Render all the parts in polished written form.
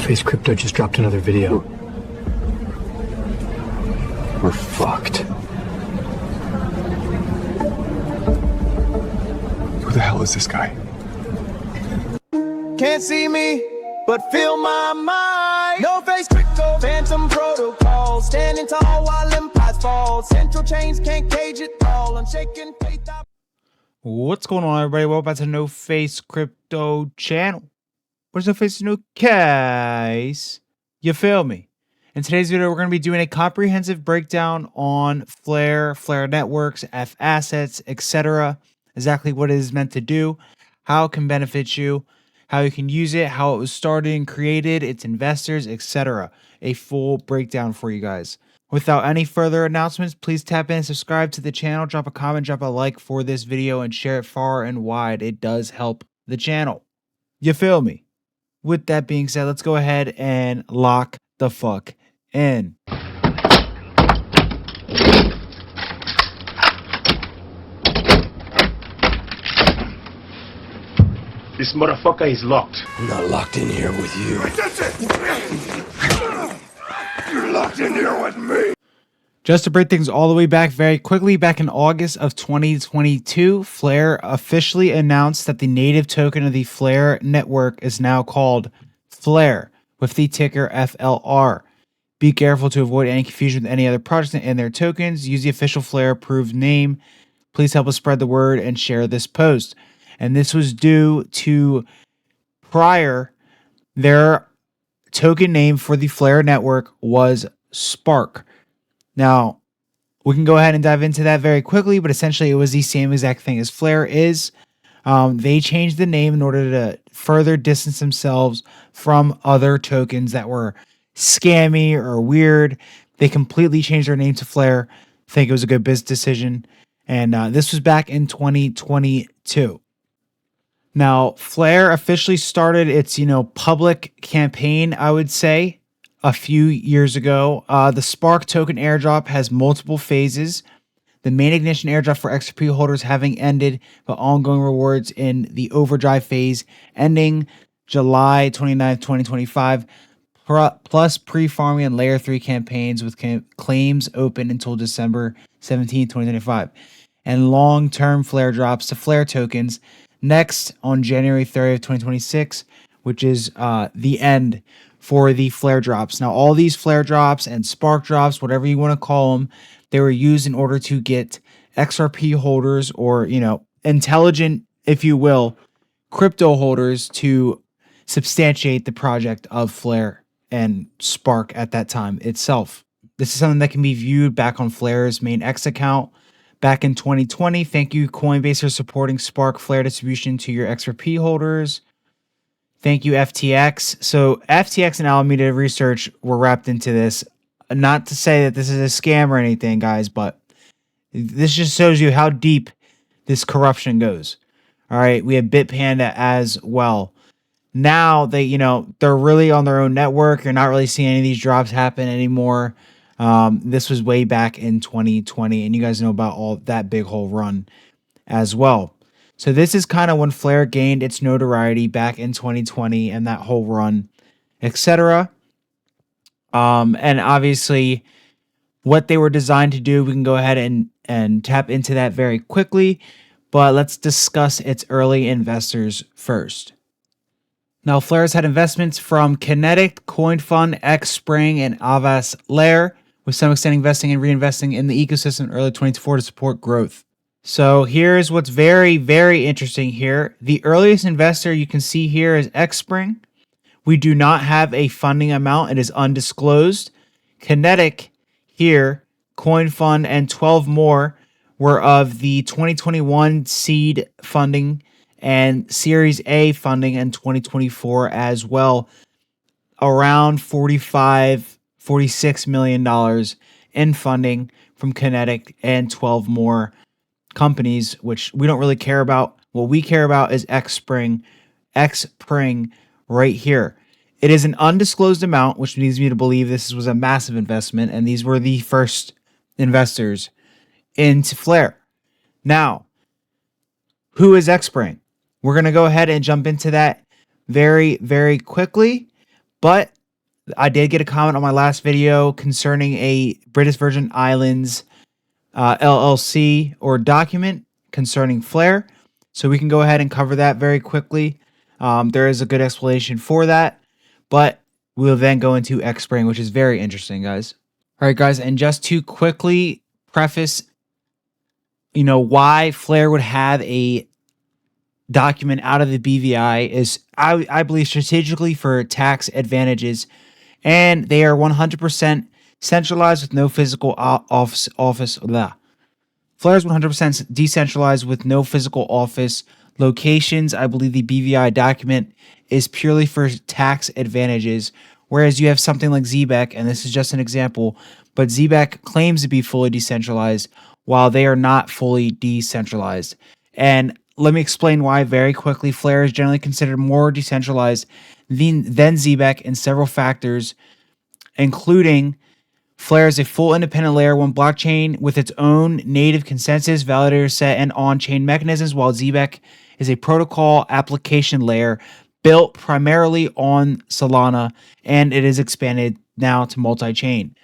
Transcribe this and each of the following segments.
Face Crypto just dropped another video. We're fucked. Who the hell is this guy? Can't see me, but feel my mind. No face crypto, phantom protocol. Standing tall while empires fall. Central chains can't cage it all. Unshaken faith. What's going on, everybody? Welcome back to No Face Crypto channel. Where's No Face No Case? You feel me? In today's video, we're going to be doing a comprehensive breakdown on FlARE, FlARE networks, F assets, etc. Exactly what it is meant to do, how it can benefit you, how you can use it, how it was started and created, its investors, etc. A full breakdown for you guys. Without any further announcements, please tap in and subscribe to the channel, drop a comment, drop a like for this video, and share it far and wide. It does help the channel. You feel me? With that being said, let's go ahead and lock the fuck in. This motherfucker is locked. I'm not locked in here with you. That's it! You're locked in here with me! Just to bring things all the way back very quickly, back in August of 2022, FlARE officially announced that the native token of the FlARE network is now called FlARE, with the ticker FLR. Be careful to avoid any confusion with any other projects and their tokens. Use the official FlARE approved name. Please help us spread the word and share this post. And this was due to prior, their token name for the FlARE network was Spark. Now, we can go ahead and dive into that very quickly, but essentially it was the same exact thing as FlARE is. They changed the name in order to further distance themselves from other tokens that were scammy or weird. They completely changed their name to FlARE. I think it was a good business decision. And this was back in 2022. Now, FlARE officially started its, public campaign, I would say, a few years ago. The Spark token airdrop has multiple phases. The main ignition airdrop for XRPL holders having ended, but ongoing rewards in the overdrive phase ending July 29th, 2025, plus pre-farming and layer 3 campaigns with claims open until December 17th, 2025. And long-term FlARE drops to FlARE tokens next on January 30th, 2026, which is the end for the FlARE drops. Now, all these FlARE drops and Spark drops, whatever you want to call them, they were used in order to get XRP holders or, intelligent, if you will, crypto holders to substantiate the project of FlARE and Spark at that time itself. This is something that can be viewed back on FlARE's main X account back in 2020. Thank you, Coinbase, for supporting Spark FlARE distribution to your XRP holders. Thank you, FTX. So FTX and Alameda Research were wrapped into this. Not to say that this is a scam or anything, guys, but this just shows you how deep this corruption goes. All right, we have Bitpanda as well. Now they, they're really on their own network. You're not really seeing any of these drops happen anymore. This was way back in 2020, and you guys know about all that big whole run as well. So this is kind of when FlARE gained its notoriety back in 2020 and that whole run, etc. And obviously what they were designed to do, we can go ahead and tap into that very quickly, but let's discuss its early investors first. Now, FlARE's had investments from Kinetic, CoinFund, Xspring, and Avas Layer, with some extent investing and reinvesting in the ecosystem in early 2024 to support growth. So here's what's very, very interesting here. The earliest investor you can see here is Xspring. We do not have a funding amount. It is undisclosed. Kinetic here, CoinFund, and 12 more were of the 2021 seed funding and Series A funding in 2024 as well. Around $46 million in funding from Kinetic and 12 more companies, which we don't really care about. What we care about is Xspring right here. It is an undisclosed amount, which leads me to believe this was a massive investment, and these were the first investors into FlARE. Now, who is Xspring? We're going to go ahead and jump into that very, very quickly. But I did get a comment on my last video concerning a British Virgin Islands LLC or document concerning FlARE. So we can go ahead and cover that very quickly. There is a good explanation for that, but we'll then go into Xspring, which is very interesting, guys. All right, guys, and just to quickly preface, why FlARE would have a document out of the BVI is, I believe, strategically for tax advantages, and they are 100% centralized with no physical office. FlARE is 100% decentralized with no physical office locations. I believe the BVI document is purely for tax advantages, whereas you have something like Xebec, and this is just an example, but Xebec claims to be fully decentralized while they are not fully decentralized. And let me explain why very quickly. FlARE is generally considered more decentralized than Xebec in several factors, including FlARE is a full independent layer 1 blockchain with its own native consensus, validator set, and on-chain mechanisms, while Xebec is a protocol application layer built primarily on Solana, and it is expanded now to multi-chain.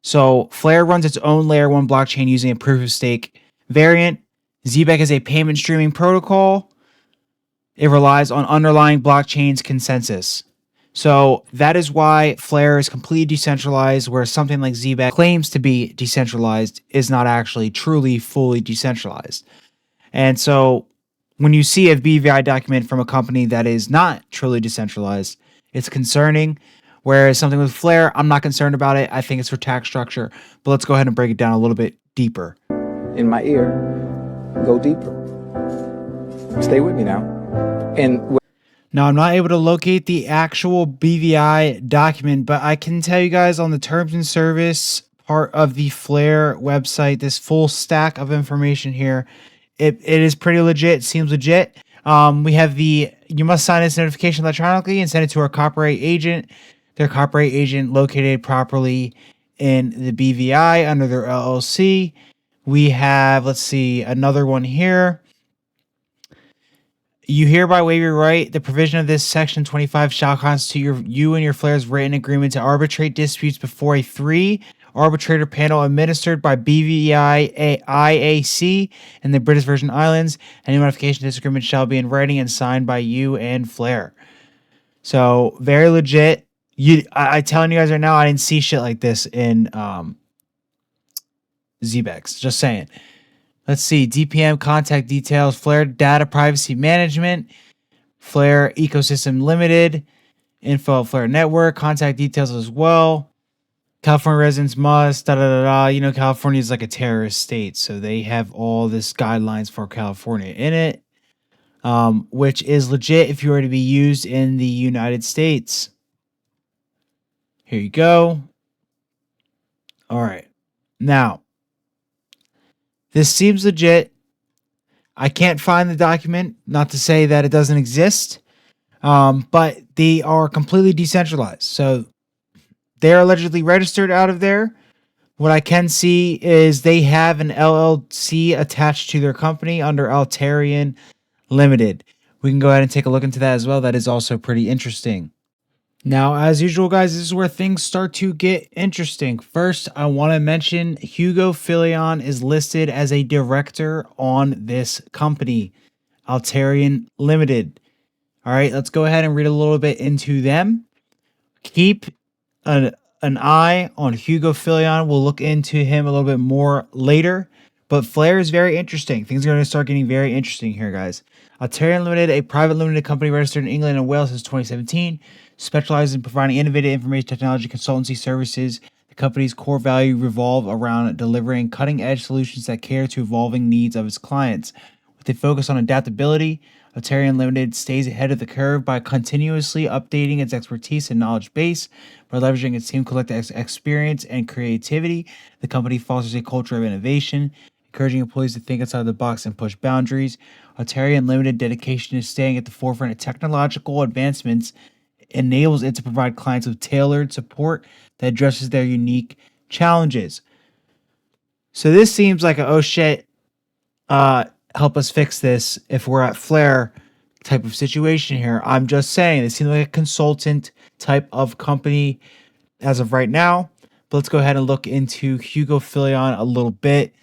So FlARE runs its own layer 1 blockchain using a proof of stake variant. Xebec is a payment streaming protocol. It relies on underlying blockchain's consensus. So that is why FlARE is completely decentralized, whereas something like Xebec claims to be decentralized is not actually truly fully decentralized. And so when you see a BVI document from a company that is not truly decentralized, it's concerning. Whereas something with FlARE, I'm not concerned about it. I think it's for tax structure. But let's go ahead and break it down a little bit deeper. In my ear, go deeper. Stay with me now. And now, I'm not able to locate the actual BVI document, but I can tell you guys on the terms and service part of the FlARE website, this full stack of information here, it is pretty legit. It seems legit. We have you must sign this notification electronically and send it to our copyright agent. Their copyright agent located properly in the BVI under their LLC. We have, let's see, another one here. You hereby waive your right. The provision of this section 25 shall constitute you and your FlARE's written agreement to arbitrate disputes before a 3-arbitrator panel administered by BVI IAC and the British Virgin Islands. Any modification to this agreement shall be in writing and signed by you and FlARE. So very legit. I telling you guys right now, I didn't see shit like this in Xebex. Just saying. Let's see, DPM contact details, FlARE data privacy management, FlARE ecosystem limited, info at FlARE network, contact details as well. California residents must, California is like a terrorist state, so they have all this guidelines for California in it, which is legit if you were to be used in the United States. Here you go. All right. Now, this seems legit. I can't find the document, not to say that it doesn't exist, but they are completely decentralized. So they're allegedly registered out of there. What I can see is they have an LLC attached to their company under Altarian Limited. We can go ahead and take a look into that as well. That is also pretty interesting. Now, as usual, guys, this is where things start to get interesting. First, I want to mention Hugo Phillion is listed as a director on this company, Altarian Limited. All right, let's go ahead and read a little bit into them. Keep an eye on Hugo Phillion. We'll look into him a little bit more later. But FlARE is very interesting. Things are going to start getting very interesting here, guys. Altarian Limited, a private limited company registered in England and Wales since 2017, specializes in providing innovative information technology consultancy services. The company's core value revolve around delivering cutting-edge solutions that cater to evolving needs of its clients. With a focus on adaptability, Altarian Limited stays ahead of the curve by continuously updating its expertise and knowledge base. By leveraging its team collective experience and creativity, the company fosters a culture of innovation, encouraging employees to think outside the box and push boundaries. Altarian Limited dedication to staying at the forefront of technological advancements enables it to provide clients with tailored support that addresses their unique challenges. So this seems like a, oh shit, help us fix this if we're at FlARE type of situation here. I'm just saying, it seems like a consultant type of company as of right now. But let's go ahead and look into Hugo Phillion a little bit.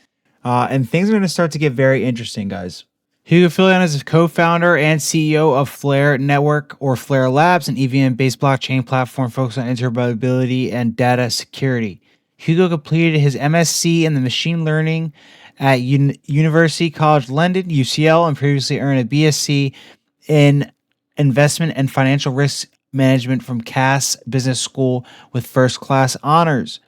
And things are going to start to get very interesting, guys. Hugo Phillion is a co-founder and CEO of FlARE Network, or FlARE Labs, an EVM-based blockchain platform focused on interoperability and data security. Hugo completed his MSc in the machine learning at University College London, UCL, and previously earned a BSc in investment and financial risk management from Cass Business School with first-class honors.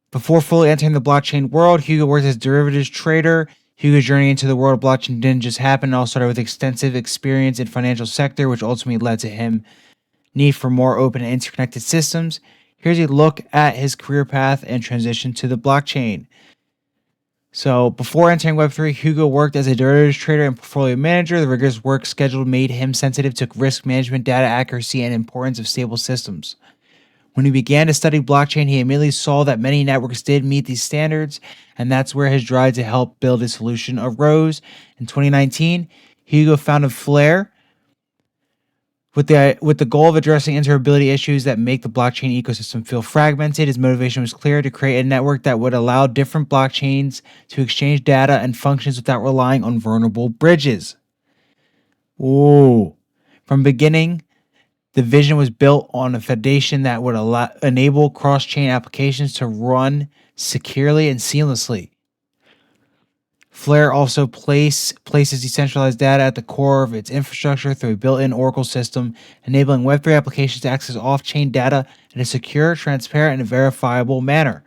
Before fully entering the blockchain world, Hugo worked as a derivatives trader. Hugo's journey into the world of blockchain didn't just happen. It all started with extensive experience in financial sector, which ultimately led to him need for more open and interconnected systems. Here's a look at his career path and transition to the blockchain. So before entering Web3, Hugo worked as a derivatives trader and portfolio manager. The rigorous work schedule made him sensitive to risk management, data accuracy, and importance of stable systems. When he began to study blockchain, he immediately saw that many networks did meet these standards, and that's where his drive to help build a solution arose. In 2019, Hugo founded FlARE with the goal of addressing interoperability issues that make the blockchain ecosystem feel fragmented. His motivation was clear: to create a network that would allow different blockchains to exchange data and functions without relying on vulnerable bridges. Ooh. From beginning, the vision was built on a foundation that would enable cross-chain applications to run securely and seamlessly. FlARE also places decentralized data at the core of its infrastructure through a built-in Oracle system, enabling Web3 applications to access off-chain data in a secure, transparent, and verifiable manner.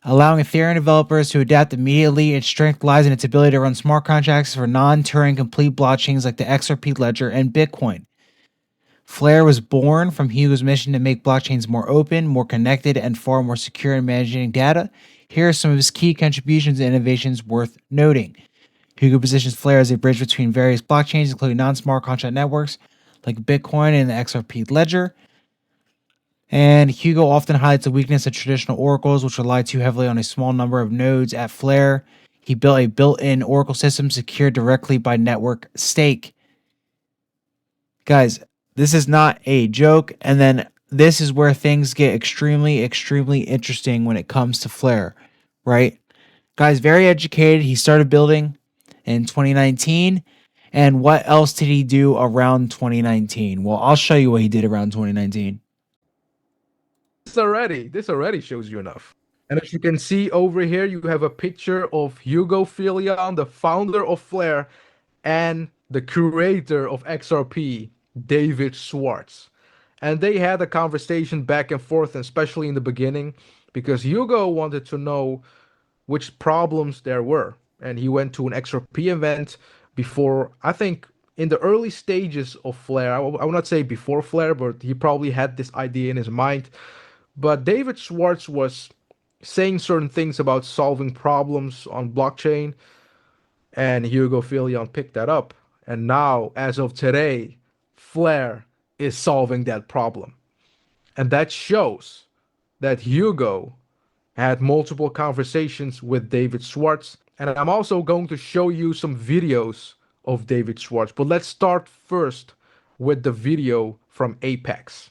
Allowing Ethereum developers to adapt immediately, its strength lies in its ability to run smart contracts for non-Turing complete blockchains like the XRP ledger and Bitcoin. FlARE was born from Hugo's mission to make blockchains more open, more connected, and far more secure in managing data. Here are some of his key contributions and innovations worth noting. Hugo positions FlARE as a bridge between various blockchains, including non-smart contract networks like Bitcoin and the XRP ledger. And Hugo often highlights the weakness of traditional oracles, which rely too heavily on a small number of nodes. At FlARE, he built a built-in Oracle system secured directly by network stake. Guys, this is not a joke. And then this is where things get extremely, extremely interesting when it comes to FlARE, right? Guy's very educated. He started building in 2019. And what else did he do around 2019? Well, I'll show you what he did around 2019. This already shows you enough. And as you can see over here, you have a picture of Hugo Phillion, the founder of FlARE, and the creator of XRP, David Schwartz. And they had a conversation back and forth, and especially in the beginning, because Hugo wanted to know which problems there were. And he went to an XRP event before, I think, in the early stages of FlARE. I will not say before FlARE, but he probably had this idea in his mind. But David Schwartz was saying certain things about solving problems on blockchain, and Hugo Phillion picked that up. And now, as of today, FlARE is solving that problem. And that shows that Hugo had multiple conversations with David Schwartz. And I'm also going to show you some videos of David Schwartz. But let's start first with the video from Apex.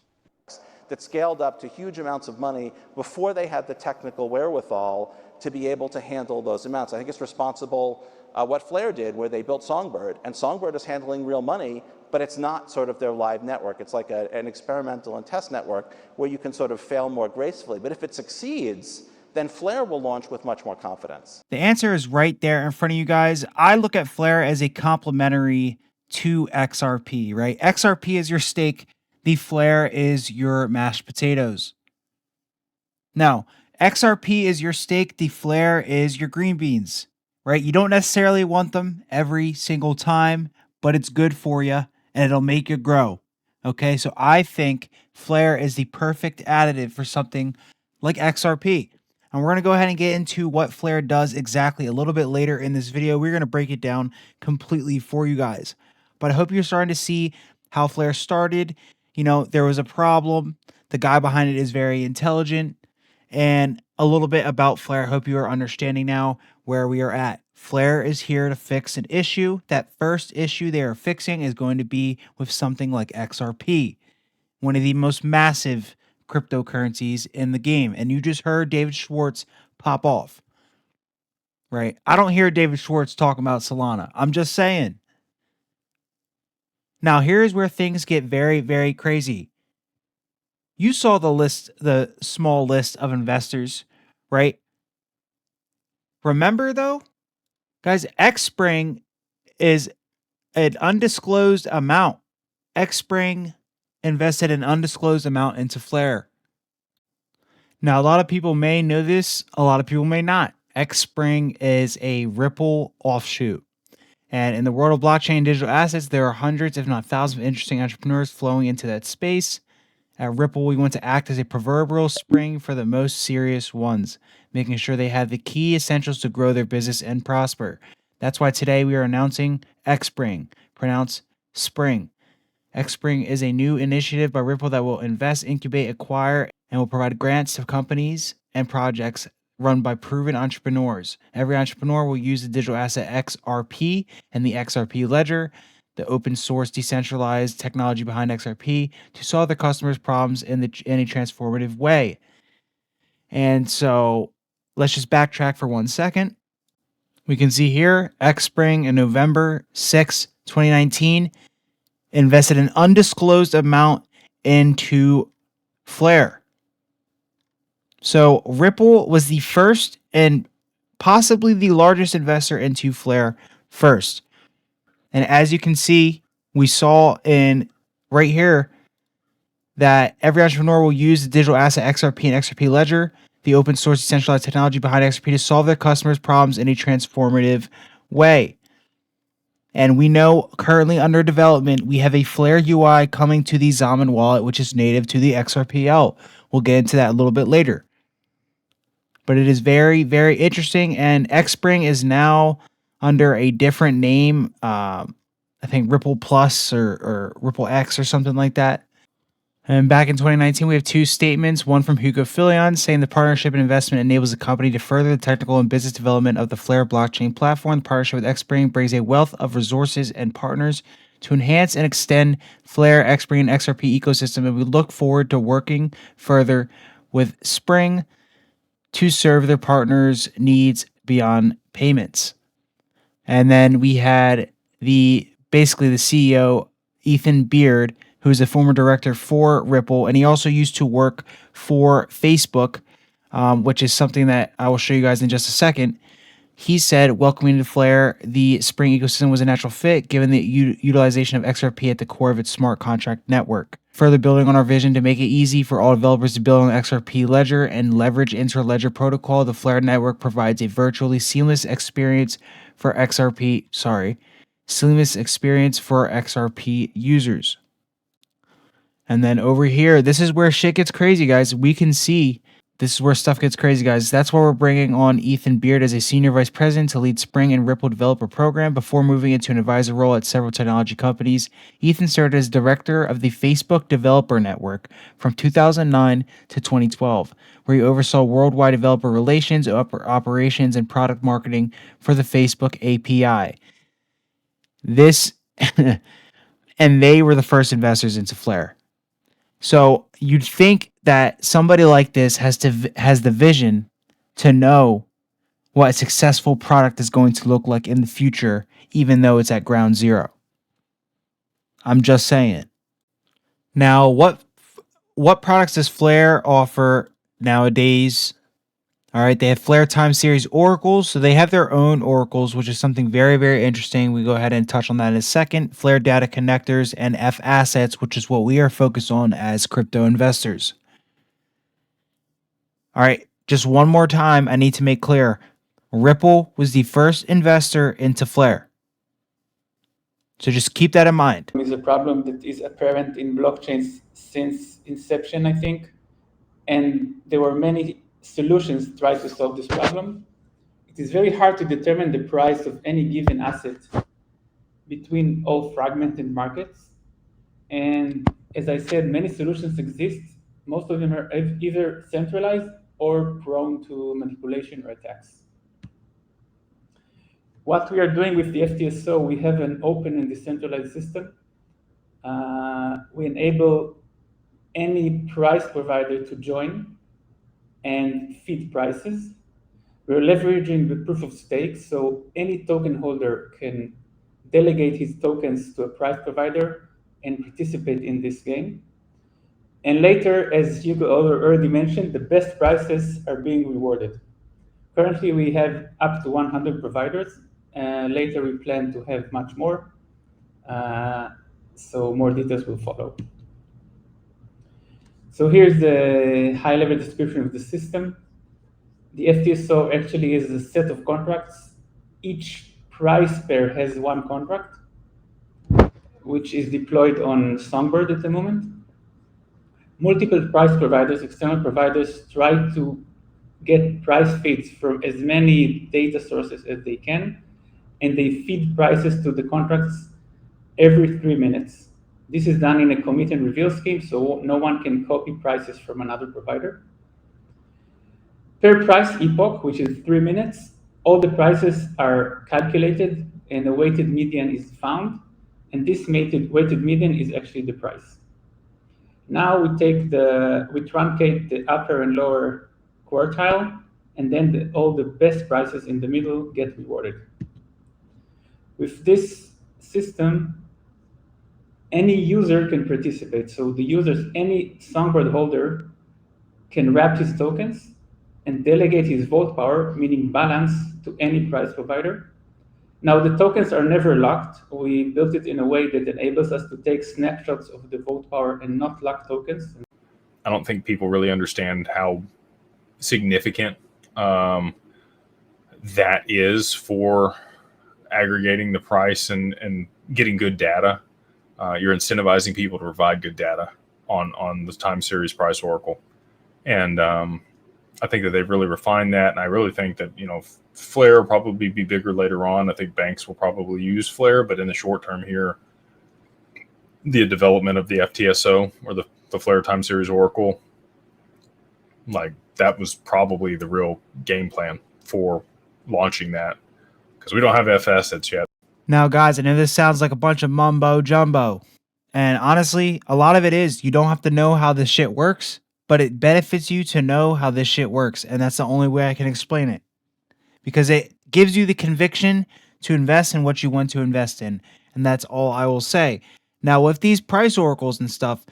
That scaled up to huge amounts of money before they had the technical wherewithal to be able to handle those amounts. I think it's responsible what FlARE did, where they built Songbird, and Songbird is handling real money, but it's not sort of their live network. It's like an experimental and test network where you can sort of fail more gracefully. But if it succeeds, then FlARE will launch with much more confidence. The answer is right there in front of you guys. I look at FlARE as a complementary to XRP, right? XRP is your steak. The FlARE is your mashed potatoes. Now, XRP is your steak. The FlARE is your green beans, right? You don't necessarily want them every single time, but it's good for you and it'll make you grow. Okay, so I think FlARE is the perfect additive for something like XRP. And we're going to go ahead and get into what FlARE does exactly a little bit later in this video. We're going to break it down completely for you guys. But I hope you're starting to see how FlARE started. You know, there was a problem. The guy behind it is very intelligent. And a little bit about FlARE. I hope you are understanding now where we are at. FlARE is here to fix an issue. That first issue they are fixing is going to be with something like XRP, one of the most massive cryptocurrencies in the game. And you just heard David Schwartz pop off, right? I don't hear David Schwartz talking about Solana. I'm just saying. Now, here's where things get very, very crazy. You saw the small list of investors, right? Remember though, guys, Xspring is an undisclosed amount. Xspring invested an undisclosed amount into FlARE. Now, a lot of people may know this, a lot of people may not. Xspring is a Ripple offshoot. And in the world of blockchain and digital assets, there are hundreds, if not thousands, of interesting entrepreneurs flowing into that space. At Ripple, we want to act as a proverbial spring for the most serious ones, making sure they have the key essentials to grow their business and prosper. That's why today we are announcing Xspring, pronounced spring. Xspring is a new initiative by Ripple that will invest, incubate, acquire, and will provide grants to companies and projects run by proven entrepreneurs. Every entrepreneur will use the digital asset XRP and the XRP ledger, the open source decentralized technology behind XRP, to solve their customers' problems in a transformative way. And so let's just backtrack for 1 second. We can see here, Xspring in November 6, 2019, invested an undisclosed amount into FlARE. So Ripple was the first and possibly the largest investor into FlARE first. And as you can see, we saw in right here that every entrepreneur will use the digital asset XRP and XRP ledger, the open source decentralized technology behind XRP, to solve their customers' problems in a transformative way. And we know currently under development, we have a FlARE UI coming to the Xaman wallet, which is native to the XRPL. We'll get into that a little bit later. But it is very, very interesting. And Xspring is now under a different name. I think Ripple Plus or Ripple X or something like that. And back in 2019, we have two statements, one from Found Phillion saying the partnership and investment enables the company to further the technical and business development of the FlARE blockchain platform. The partnership with Xspring brings a wealth of resources and partners to enhance and extend FlARE, Xspring, and XRP ecosystem, and we look forward to working further with Spring to serve their partners' needs beyond payments. And then we had basically the CEO, Ethan Beard, who's a former director for Ripple, and he also used to work for Facebook, which is something that I will show you guys in just a second. He said, welcoming to FlARE, the Spring ecosystem was a natural fit, given the utilization of XRP at the core of its smart contract network. Further building on our vision to make it easy for all developers to build on the XRP ledger and leverage inter-ledger protocol, the FlARE network provides a virtually seamless experience for XRP users. And then over here, this is where shit gets crazy, guys. We can see this is where stuff gets crazy, guys. That's why we're bringing on Ethan Beard as a senior vice president to lead Spring and Ripple developer program. Before moving into an advisor role at several technology companies, Ethan served as director of the Facebook developer network from 2009 to 2012, where he oversaw worldwide developer relations, operations, and product marketing for the Facebook API. And they were the first investors into FlARE. So you'd think that somebody like this has the vision to know what a successful product is going to look like in the future, even though it's at ground zero. I'm just saying. Now, what products does FlARE offer nowadays? All right, they have FlARE Time Series oracles, so they have their own oracles, which is something very, very interesting. We go ahead and touch on that in a second. FlARE data connectors and F assets, which is what we are focused on as crypto investors. All right, just one more time, I need to make clear. Ripple was the first investor into FlARE. So just keep that in mind. Is a problem that is apparent in blockchains since inception, I think. And there were many solutions to try to solve this problem. It is very hard to determine the price of any given asset between all fragmented markets. And as I said, many solutions exist. Most of them are either centralized or prone to manipulation or attacks. What we are doing with the FTSO, we have an open and decentralized system. We enable any price provider to join and feed prices. We're leveraging the proof of stake, so any token holder can delegate his tokens to a price provider and participate in this game. And later, as Hugo already mentioned, the best prices are being rewarded. Currently, we have up to 100 providers. Later, we plan to have much more. So more details will follow. So here's the high-level description of the system. The FTSO actually is a set of contracts. Each price pair has one contract, which is deployed on Songbird at the moment. Multiple price providers, external providers, try to get price feeds from as many data sources as they can, and they feed prices to the contracts every 3 minutes. This is done in a commit and reveal scheme, so no one can copy prices from another provider. Per price epoch, which is 3 minutes, all the prices are calculated and a weighted median is found, and this weighted median is actually the price. Now we truncate the upper and lower quartile, and then all the best prices in the middle get rewarded. With this system, any user can participate. So any Songbird holder can wrap his tokens and delegate his vote power, meaning balance, to any price provider. Now, the tokens are never locked. We built it in a way that enables us to take snapshots of the vote power and not lock tokens. I don't think people really understand how significant that is for aggregating the price and getting good data. You're incentivizing people to provide good data on the time series price oracle. And I think that they've really refined that. And I really think that, FlARE will probably be bigger later on. I think banks will probably use FlARE, but in the short term here, the development of the FTSO or the FlARE time series oracle, like that was probably the real game plan for launching that, because we don't have F assets yet. Now, guys, I know this sounds like a bunch of mumbo jumbo, and honestly, a lot of it is. You don't have to know how this shit works, but it benefits you to know how this shit works, and that's the only way I can explain it, because it gives you the conviction to invest in what you want to invest in, and that's all I will say. Now, with these price oracles and stuff,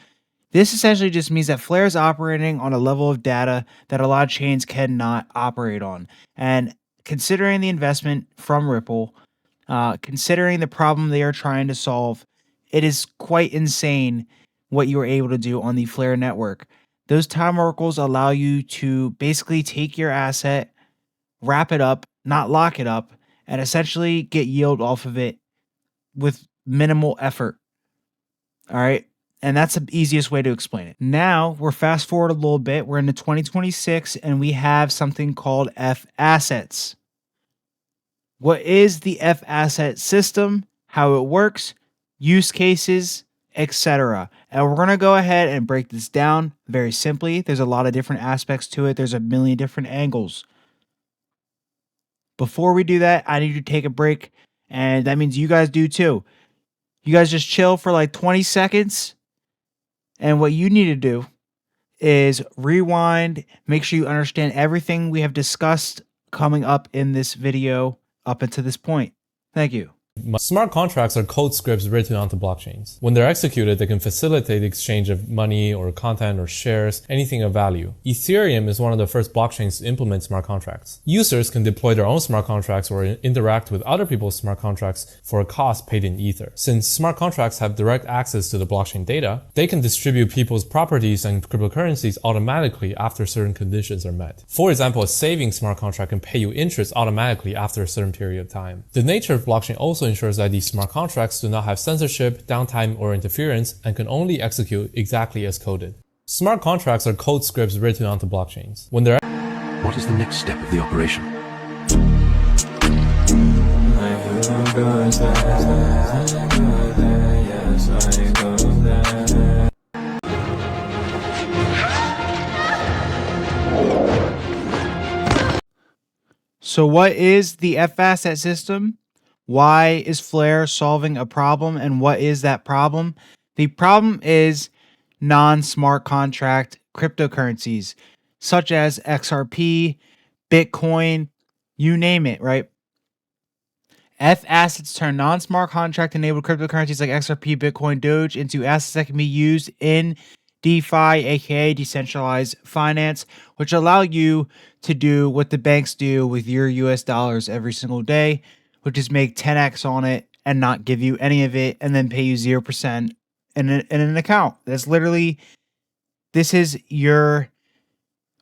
this essentially just means that FlARE is operating on a level of data that a lot of chains cannot operate on, and considering the investment from Ripple, considering the problem they are trying to solve, it is quite insane what you are able to do on the FlARE network. Those time oracles allow you to basically take your asset, wrap it up, not lock it up, and essentially get yield off of it with minimal effort. All right. And that's the easiest way to explain it. Now we're fast forward a little bit. We're into 2026 and we have something called F assets. What is the F asset system? How it works, use cases, etc. And we're going to go ahead and break this down very simply. There's a lot of different aspects to it. There's a million different angles. Before we do that, I need to take a break, and that means you guys do too. You guys just chill for like 20 seconds, and what you need to do is rewind, make sure you understand everything we have discussed coming up in this video up until this point. Thank you. Smart contracts are code scripts written onto blockchains. When they're executed, they can facilitate the exchange of money or content or shares, anything of value. Ethereum is one of the first blockchains to implement smart contracts. Users can deploy their own smart contracts or interact with other people's smart contracts for a cost paid in Ether. Since smart contracts have direct access to the blockchain data, they can distribute people's properties and cryptocurrencies automatically after certain conditions are met. For example, a savings smart contract can pay you interest automatically after a certain period of time. The nature of blockchain also ensures that these smart contracts do not have censorship, downtime, or interference and can only execute exactly as coded. Smart contracts are code scripts written onto blockchains. When they're What is the next step of the operation? So what is the F asset system? Why is FlARE solving a problem, and what is that problem? The problem is non-smart contract cryptocurrencies such as XRP, Bitcoin, you name it, right? F assets turn non-smart contract enabled cryptocurrencies like XRP, Bitcoin, Doge into assets that can be used in DeFi, aka decentralized finance, which allow you to do what the banks do with your US dollars every single day, which is make 10x on it and not give you any of it and then pay you 0% in an account. That's literally, this is your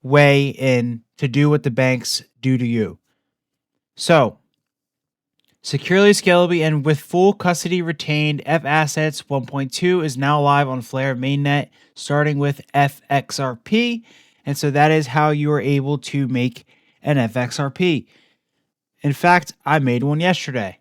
way in to do what the banks do to you. So, securely, scalably, and with full custody retained, F Assets 1.2 is now live on FlARE mainnet, starting with FXRP. And so that is how you are able to make an FXRP. In fact, I made one yesterday.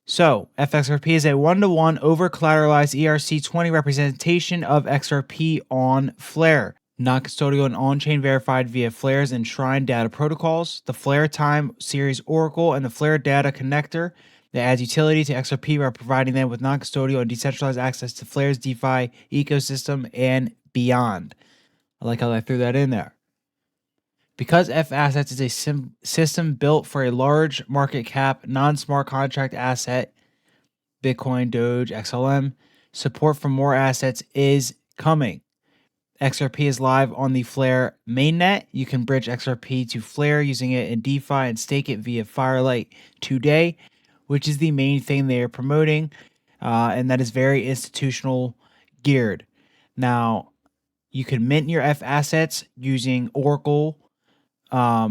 So FXRP is a 1-to-1 over collateralized ERC20 representation of XRP on FlARE. Non-custodial and on-chain verified via FlARE's enshrined data protocols, the FlARE Time Series Oracle, and the FlARE Data Connector that adds utility to XRP by providing them with non-custodial and decentralized access to FlARE's DeFi ecosystem and beyond. I like how I threw that in there. Because F Assets is a system built for a large market cap, non-smart contract asset, Bitcoin, Doge, XLM, support for more assets is coming. XRP is live on the FlARE mainnet. You can bridge XRP to FlARE using it in DeFi and stake it via Firelight today, which is the main thing they are promoting, and that is very institutional geared. Now, you can mint your F assets using Oracle, AU,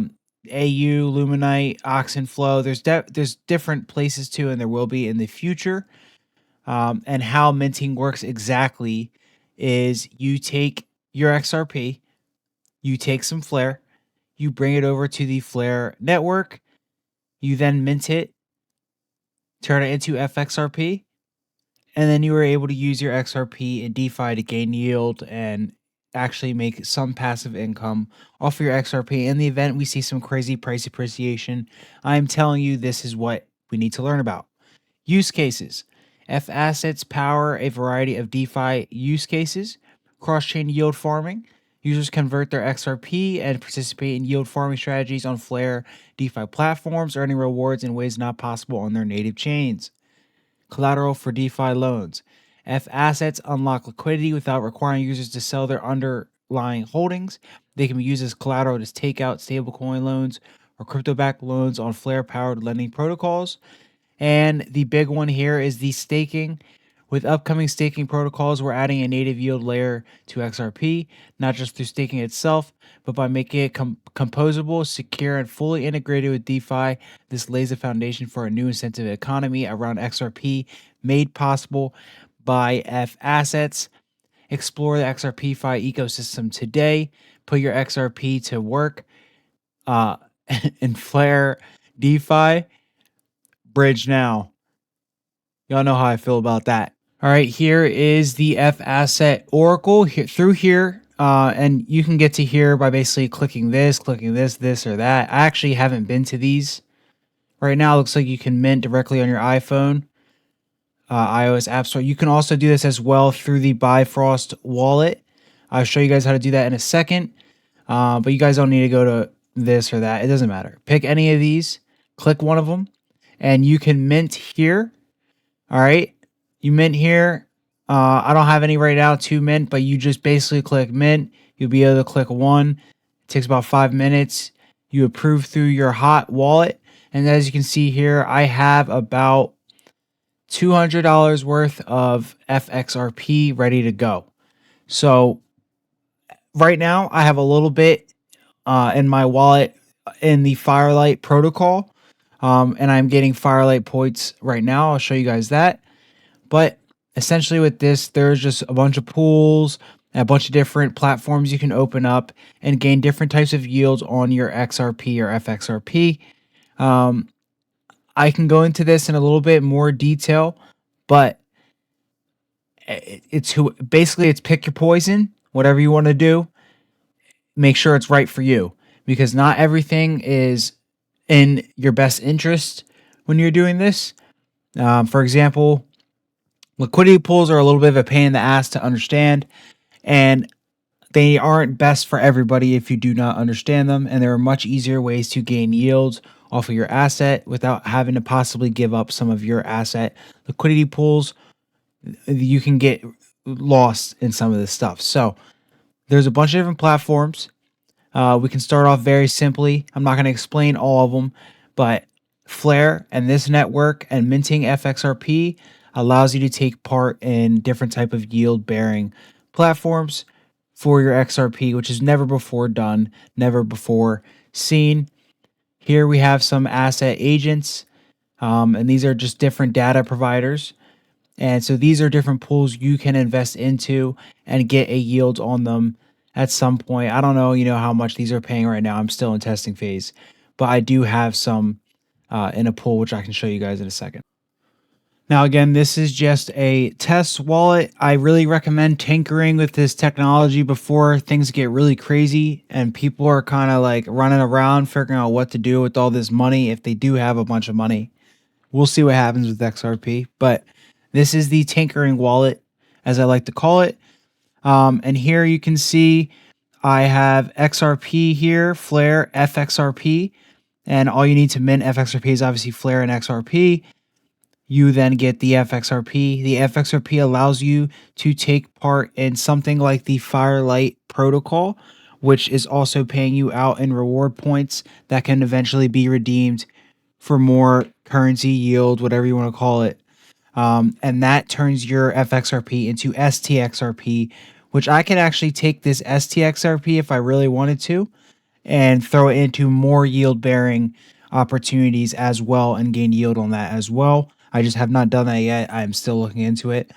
Luminite, Oxenflow. There's different places too, and there will be in the future. And how minting works exactly is you take your XRP, you take some FlARE, you bring it over to the FlARE network, you then mint it, turn it into FXRP, and then you are able to use your XRP in DeFi to gain yield and actually make some passive income off of your XRP. In the event we see some crazy price appreciation, I'm telling you, this is what we need to learn about. Use cases. F assets power a variety of DeFi use cases. Cross-chain yield farming. Users convert their XRP and participate in yield farming strategies on FlARE DeFi platforms, earning rewards in ways not possible on their native chains. Collateral for DeFi loans. F assets unlock liquidity without requiring users to sell their underlying holdings. They can be used as collateral to take out stablecoin loans or crypto-backed loans on FlARE-powered lending protocols. And the big one here is the staking. With upcoming staking protocols, we're adding a native yield layer to XRP, not just through staking itself, but by making it composable, secure, and fully integrated with DeFi. This lays the foundation for a new incentive economy around XRP, made possible by F Assets. Explore the XRP Fi ecosystem today. Put your XRP to work in FlARE DeFi. Bridge now. Y'all know how I feel about that. All right, here is the F Asset Oracle through here. And you can get to here by basically clicking this, this, or that. I actually haven't been to these. Right now, it looks like you can mint directly on your iPhone, iOS App Store. You can also do this as well through the Bifrost wallet. I'll show you guys how to do that in a second. But you guys don't need to go to this or that. It doesn't matter. Pick any of these, click one of them, and you can mint here. All right. You mint here. I don't have any right now to mint, but you just basically click mint. You'll be able to click one. It takes about 5 minutes. You approve through your hot wallet. And as you can see here, I have about $200 worth of FXRP ready to go. So right now I have a little bit in my wallet in the Firelight protocol. And I'm getting Firelight points right now. I'll show you guys that. But essentially with this, there's just a bunch of pools, and a bunch of different platforms you can open up and gain different types of yields on your XRP or FXRP. I can go into this in a little bit more detail, but it's pick your poison, whatever you want to do. Make sure it's right for you, because not everything is in your best interest when you're doing this. For example, liquidity pools are a little bit of a pain in the ass to understand, and they aren't best for everybody if you do not understand them, and there are much easier ways to gain yields off of your asset without having to possibly give up some of your asset. Liquidity pools, you can get lost in some of this stuff. So there's a bunch of different platforms. We can start off very simply. I'm not going to explain all of them, but FlARE and this network and minting FXRP allows you to take part in different type of yield bearing platforms for your XRP, which is never before done, never before seen. Here we have some asset agents, and these are just different data providers. And so these are different pools you can invest into and get a yield on them at some point. I don't know, how much these are paying right now. I'm still in testing phase, but I do have some in a pool, which I can show you guys in a second. Now, again, this is just a test wallet. I really recommend tinkering with this technology before things get really crazy and people are kind of like running around figuring out what to do with all this money if they do have a bunch of money. We'll see what happens with XRP, but this is the tinkering wallet, as I like to call it. And here you can see I have XRP here, FlARE, FXRP, and all you need to mint FXRP is obviously FlARE and XRP. You then get the FXRP. The FXRP allows you to take part in something like the Firelight protocol, which is also paying you out in reward points that can eventually be redeemed for more currency yield, whatever you want to call it. And that turns your FXRP into STXRP, which I can actually take this STXRP if I really wanted to and throw it into more yield bearing opportunities as well and gain yield on that as well. I just have not done that yet. I'm still looking into it.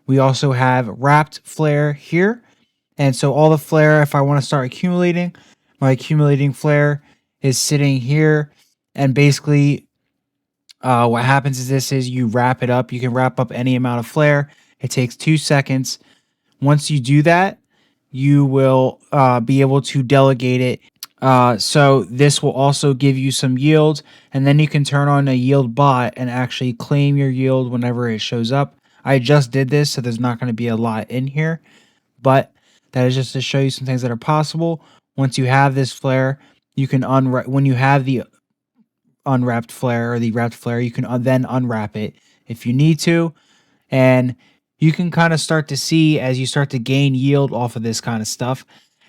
We also have wrapped FlARE here. And so all the FlARE, if I want to start accumulating, my accumulating FlARE is sitting here. And basically what happens is you wrap it up. You can wrap up any amount of FlARE. It takes 2 seconds. Once you do that, you will be able to delegate it. So this will also give you some yield, and then you can turn on a yield bot and actually claim your yield whenever it shows up. I just did this, so there's not going to be a lot in here, but that is just to show you some things that are possible. Once you have this FlARE, you can when you have the unwrapped FlARE or the wrapped FlARE, you can then unwrap it if you need to, and you can kind of start to see as you start to gain yield off of this kind of stuff,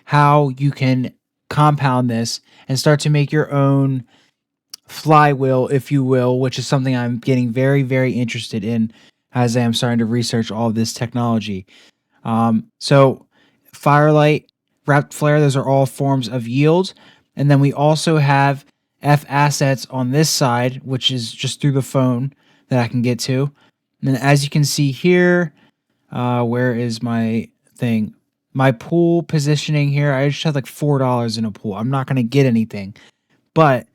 how you can compound this and start to make your own flywheel, if you will, which is something I'm getting very, very interested in as I am starting to research all of this technology. So Firelight, wrapped FlARE, those are all forms of yield. And then we also have F assets on this side, which is just through the phone that I can get to. And then as you can see here, where is my thing? My pool positioning here, I just had like $4 in a pool. I'm not going to get anything. But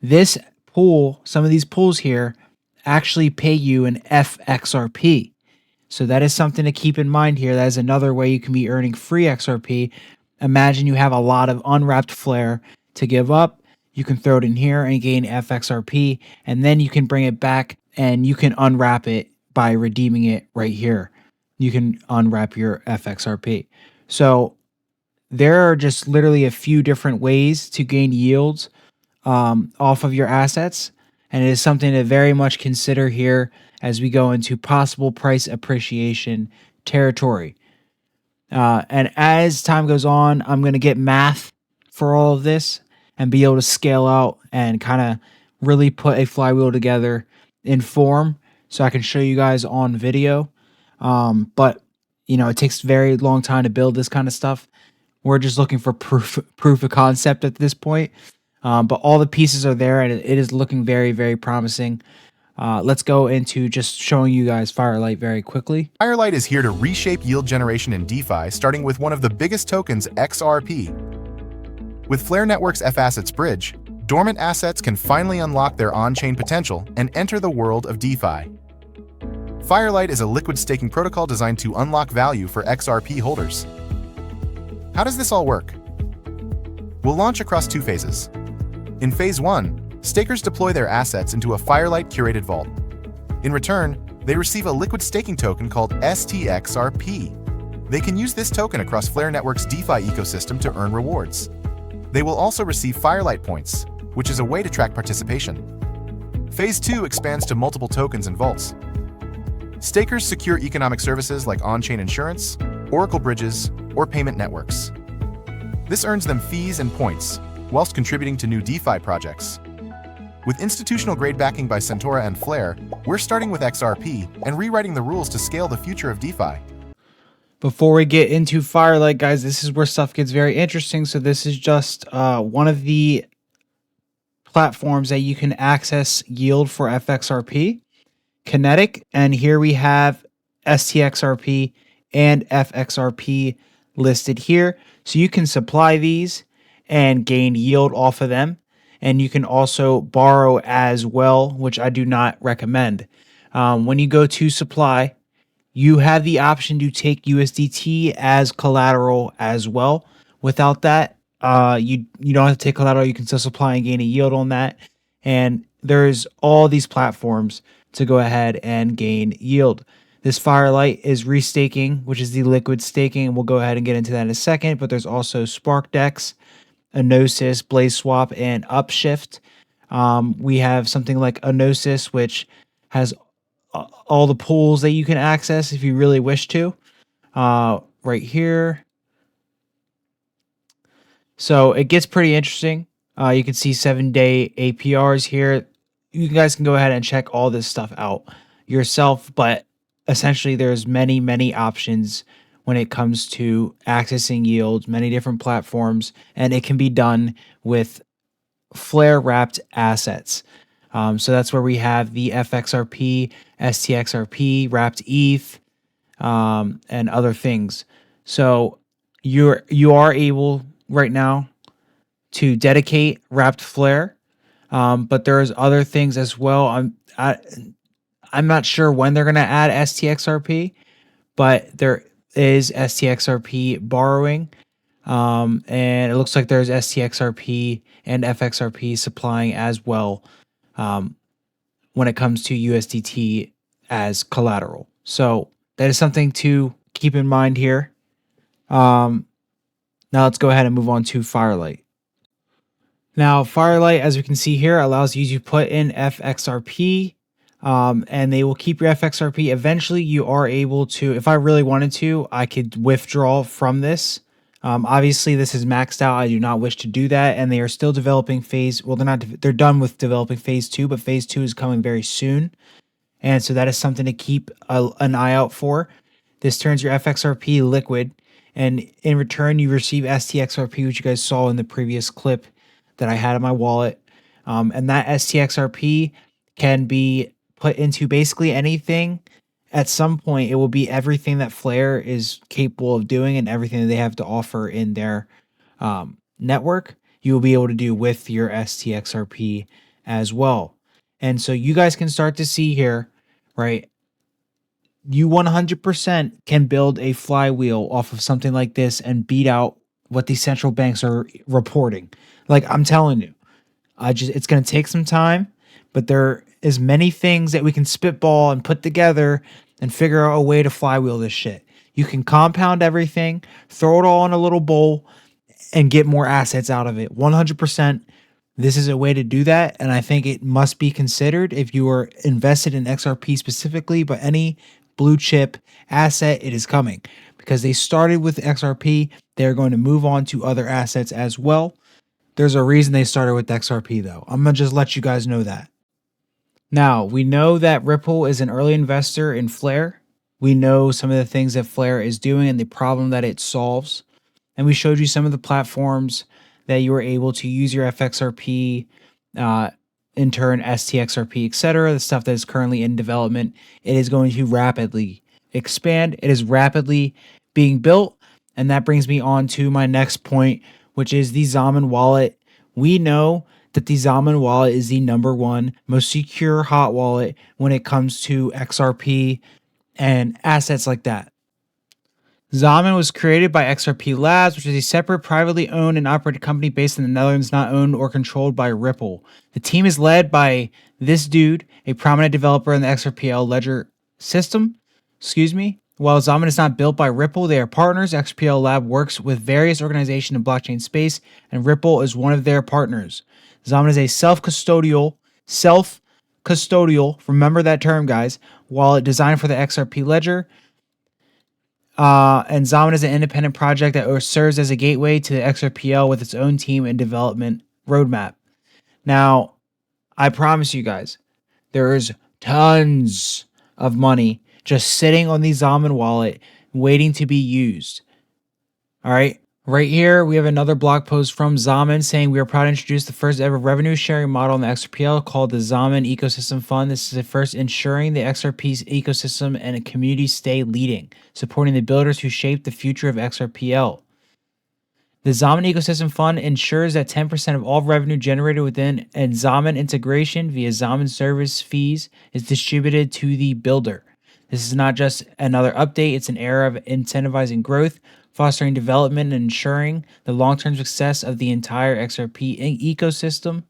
this pool, some of these pools here, actually pay you an FXRP. So that is something to keep in mind here. That is another way you can be earning free XRP. Imagine you have a lot of unwrapped FlARE to give up. You can throw it in here and gain FXRP. And then you can bring it back and you can unwrap it by redeeming it right here. You can unwrap your FXRP. So there are just literally a few different ways to gain yields off of your assets. And it is something to very much consider here as we go into possible price appreciation territory. And as time goes on, I'm going to get math for all of this and be able to scale out and kind of really put a flywheel together in form so I can show you guys on video. But it takes a very long time to build this kind of stuff. We're just looking for proof of concept at this point. But all the pieces are there and it is looking very, very promising. Let's go into just showing you guys Firelight very quickly. Firelight is here to reshape yield generation in DeFi, starting with one of the biggest tokens, XRP. With FlARE Network's F-Assets Bridge, dormant assets can finally unlock their on-chain potential and enter the world of DeFi. Firelight is a liquid staking protocol designed to unlock value for XRP holders. How does this all work? We'll launch across 2 phases. In Phase 1, Stakers deploy their assets into a Firelight curated vault. In return, they receive a liquid staking token called STXRP. They can use this token across FlARE Network's DeFi ecosystem to earn rewards. They will also receive Firelight points, which is a way to track participation. Phase 2 expands to multiple tokens and vaults. Stakers secure economic services like on-chain insurance, Oracle bridges, or payment networks. This earns them fees and points, whilst contributing to new DeFi projects. With institutional-grade backing by Centaura and FlARE, we're starting with XRP and rewriting the rules to scale the future of DeFi. Before we get into Firelight, guys, this is where stuff gets very interesting. So this is just one of the platforms that you can access yield for FXRP, Kinetic, and here we have STXRP and FXRP listed here. So you can supply these and gain yield off of them. And you can also borrow as well, which I do not recommend. When you go to supply, you have the option to take USDT as collateral as well. Without that, you don't have to take collateral. You can still supply and gain a yield on that. And there's all these platforms to go ahead and gain yield. This Firelight is restaking, which is the liquid staking. We'll go ahead and get into that in a second. But there's also SparkDex, Anosis, BlazeSwap, and Upshift. We have something like Anosis, which has all the pools that you can access if you really wish to. Right here. So it gets pretty interesting. You can see 7-day APRs here. You guys can go ahead and check all this stuff out yourself, but essentially there's many options when it comes to accessing yields, many different platforms, and it can be done with FlARE wrapped assets. So that's where we have the FXRP, STXRP, wrapped ETH, and other things. So you are able right now to dedicate wrapped FlARE, but there's other things as well. I'm not sure when they're going to add STXRP, but there is STXRP borrowing, and it looks like there's STXRP and FXRP supplying as well when it comes to USDT as collateral. So that is something to keep in mind here. Now let's go ahead and move on to Firelight. Now Firelight, as we can see here, allows you to put in FXRP, and they will keep your FXRP. Eventually you are able to, if I really wanted to, I could withdraw from this. Obviously this is maxed out. I do not wish to do that. And they are still developing they're done with developing phase 2, but phase 2 is coming very soon. And so that is something to keep an eye out for. This turns your FXRP liquid, and in return you receive STXRP, which you guys saw in the previous clip that I had in my wallet. And that STXRP can be put into basically anything. At some point, it will be everything that FlARE is capable of doing and everything that they have to offer in their network, you will be able to do with your STXRP as well. And so you guys can start to see here, right? You 100% can build a flywheel off of something like this and beat out what these central banks are reporting. Like I'm telling you, it's going to take some time, but there is many things that we can spitball and put together and figure out a way to flywheel this shit. You can compound everything, throw it all in a little bowl, and get more assets out of it. 100%. This is a way to do that, and I think it must be considered if you are invested in XRP specifically, but any blue chip asset, it is coming. Because they started with XRP, they're going to move on to other assets as well. There's a reason they started with XRP though. I'm going to just let you guys know that. Now, we know that Ripple is an early investor in FlARE. We know some of the things that FlARE is doing and the problem that it solves. And we showed you some of the platforms that you were able to use your FXRP, in turn STXRP, etc. The stuff that is currently in development. It is going to rapidly expand. It is rapidly being built. And that brings me on to my next point, which is the Xaman wallet. We know that the Xaman wallet is the #1 most secure hot wallet when it comes to XRP and assets like that. Xaman was created by XRP Labs, which is a separate privately owned and operated company based in the Netherlands, not owned or controlled by Ripple. The team is led by this dude, a prominent developer in the XRPL ledger system. While Xaman is not built by Ripple, they are partners. XRPL Lab works with various organizations in blockchain space, and Ripple is one of their partners. Xaman is a self-custodial, remember that term, guys, wallet designed for the XRP ledger. And Xaman is an independent project that serves as a gateway to the XRPL with its own team and development roadmap. Now, I promise you guys, there is tons of money just sitting on the Xaman wallet waiting to be used. All right. Right here, we have another blog post from Xaman saying we are proud to introduce the first ever revenue sharing model in the XRPL called the Xaman Ecosystem Fund. This is the first ensuring the XRP's ecosystem and a community stay leading, supporting the builders who shape the future of XRPL. The Xaman Ecosystem Fund ensures that 10% of all revenue generated within a Xaman integration via Xaman service fees is distributed to the builder. This is not just another update, it's an era of incentivizing growth, fostering development, and ensuring the long-term success of the entire XRP ecosystem.